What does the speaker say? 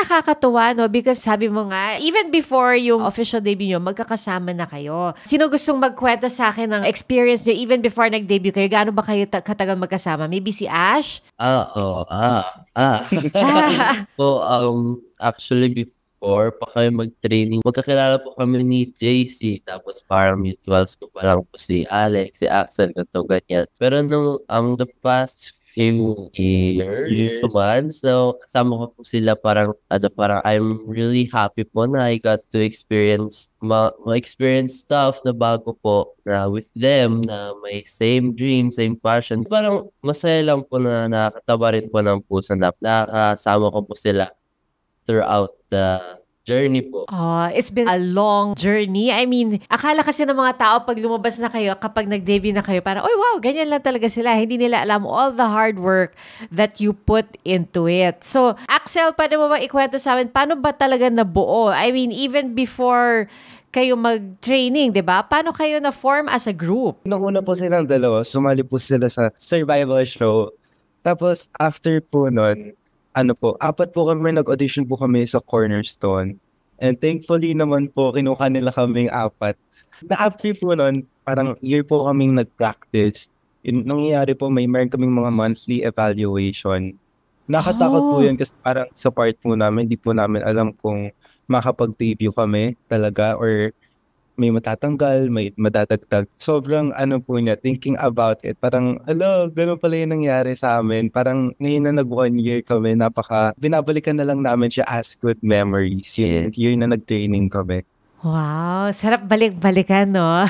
nakakatuwa, no? Because sabi mo nga, even before yung official debut nyo, magkakasama na kayo. Sino gustong magkwento sa akin ng experience nyo even before nag-debut kayo? Gaano ba kayo katagal magkasama? Maybe si Ash? Oo. So, actually, before pa kayo mag-training, magkakilala po kami ni JC, tapos parang mutuals ko pa lang po si Alex, si Axel, ganito, ganyan. Pero nung the past few years, months, so kasama ko po sila parang I'm really happy po na I got to experience ma-experience stuff na bago po na with them na may same dream, same passion. Parang masaya lang po na nakakatawa rin po ng puso na nakakasama ko po sila throughout the journey po. It's been a long journey. I mean, akala kasi ng mga tao pag lumabas na kayo, kapag nag-debut na kayo, parang, oh wow, ganyan lang talaga sila. Hindi nila alam all the hard work that you put into it. So, Axel, paano mo ba ikwento sa amin, paano ba talaga nabuo? I mean, even before kayo mag-training, di ba? Paano kayo na-form as a group? Nung una po silang dalawa, sumali po sila sa survival show. Tapos, after po nun, apat po kami, nag-audition po kami sa Cornerstone. And thankfully naman po, kinuha nila kaming apat. Na after po nun, parang year po kaming nag-practice. Nangyayari po, meron kaming mga monthly evaluation. Nakatakot po yun kasi parang sa part po namin, di po namin alam kung makapag-debut kami talaga or may matatanggal, may matatagtag. Sobrang po niya, thinking about it, parang, ganun pala yung nangyari sa amin. Parang ngayon na nag 1 year kami, binabalikan na lang namin siya as good memories. Yung year na nag-training kami. Wow, sarap balik-balikan, no?